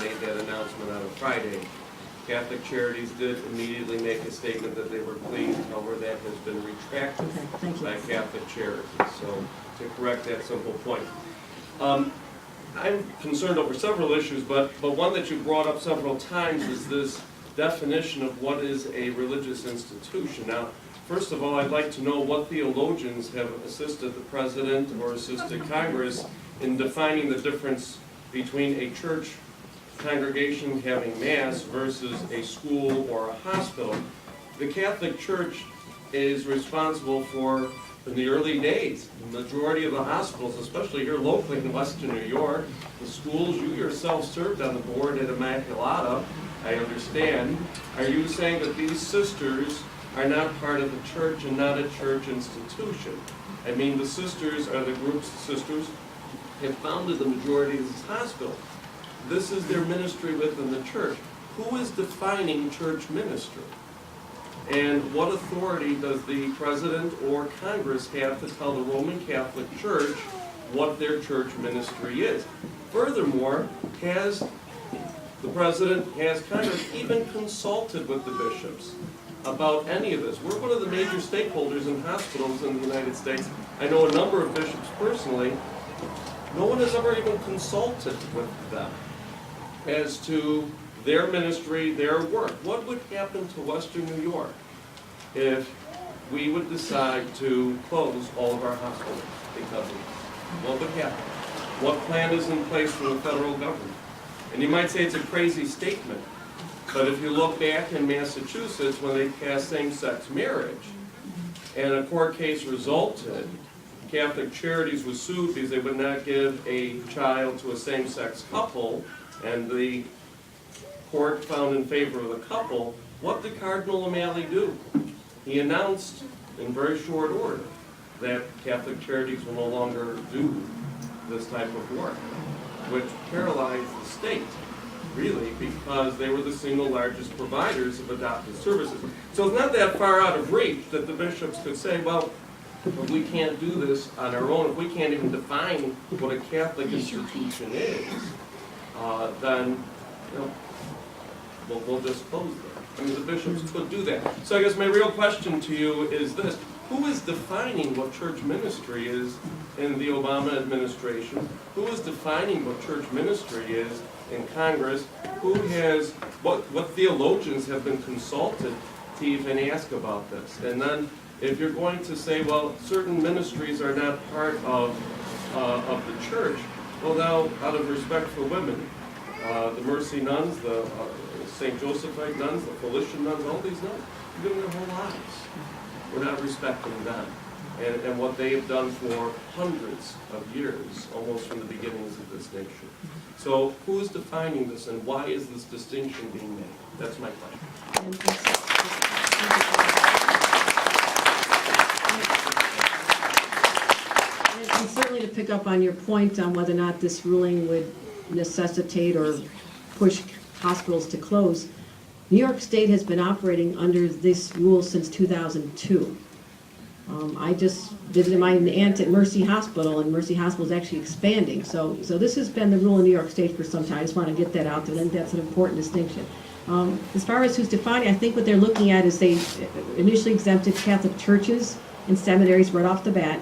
made that announcement on a Friday. Catholic Charities did immediately make a statement that they were pleased, however, that has been retracted by Catholic Charities. So to correct that simple point. I'm concerned over several issues, but one that you brought up several times is this definition of what is a religious institution. Now, first of all, I'd like to know what theologians have assisted the President or assisted Congress in defining the difference between a church congregation having Mass versus a school or a hospital. The Catholic Church is responsible for, in the early days, the majority of the hospitals, especially here locally in Western New York, the schools you yourself served on the board at Immaculata, I understand. Are you saying that these sisters are not part of the church and not a church institution? I mean, the sisters are the groups of sisters have founded the majority of this hospital. This is their ministry within the church. Who is defining church ministry? And what authority does the President or Congress have to tell the Roman Catholic Church what their church ministry is? Furthermore, has the President, has Congress even consulted with the bishops about any of this? We're one of the major stakeholders in hospitals in the United States. I know a number of bishops personally. No one has ever even consulted with them as to their ministry, their work. What would happen to Western New York if we would decide to close all of our hospitals because of it? What would happen? What plan is in place for the federal government? And you might say it's a crazy statement, but if you look back in Massachusetts when they passed same-sex marriage, and a court case resulted, Catholic Charities was sued because they would not give a child to a same-sex couple, and the court found in favor of the couple. What did Cardinal O'Malley do? He announced in very short order that Catholic Charities will no longer do this type of work, which paralyzed the state, really, because they were the single largest providers of adoptive services. So it's not that far out of reach that the bishops could say, well, if we can't do this on our own, if we can't even define what a Catholic institution is, then we'll just close them. I mean, the bishops could do that. So I guess my real question to you is this. Who is defining what church ministry is in the Obama administration? Who is defining what church ministry is in Congress? Who has, what theologians have been consulted to even ask about this? And then if you're going to say, well, certain ministries are not part of the church, well, now, out of respect for women, the Mercy nuns, the St. Josephite nuns, the Felician nuns, all these nuns, they've given their whole lives. We're not respecting them and what they have done for hundreds of years, almost from the beginnings of this nation. So who is defining this and why is this distinction being made? That's my question. And certainly to pick up on your point on whether or not this ruling would necessitate or push hospitals to close, New York State has been operating under this rule since 2002. I just visited my aunt at Mercy Hospital, and Mercy Hospital is actually expanding. So this has been the rule in New York State for some time. I just want to get that out there. I think that's an important distinction. As far as who's defining, I think what they're looking at is they initially exempted Catholic churches and seminaries right off the bat.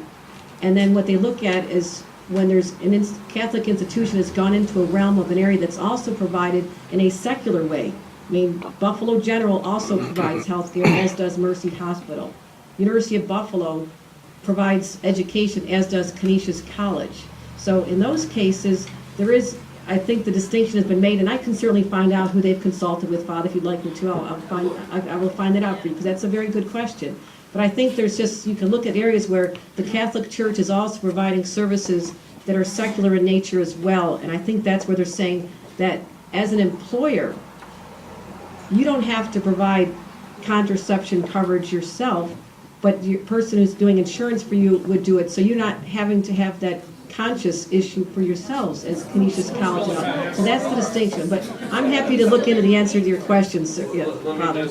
And then what they look at is when there's a Catholic institution that's gone into a realm of an area that's also provided in a secular way. I mean, Buffalo General also provides health care, as does Mercy Hospital. University of Buffalo provides education, as does Canisius College. So in those cases, there is, I think the distinction has been made, and I can certainly find out who they've consulted with, Father, if you'd like me to. I will find that out for you, because that's a very good question. But I think there's just, you can look at areas where the Catholic Church is also providing services that are secular in nature as well, and I think that's where they're saying that as an employer, you don't have to provide contraception coverage yourself, but your person who's doing insurance for you would do it, so you're not having to have that conscious issue for yourselves as Canisius College. So that's the distinction. But I'm happy to look into the answer to your questions, Father.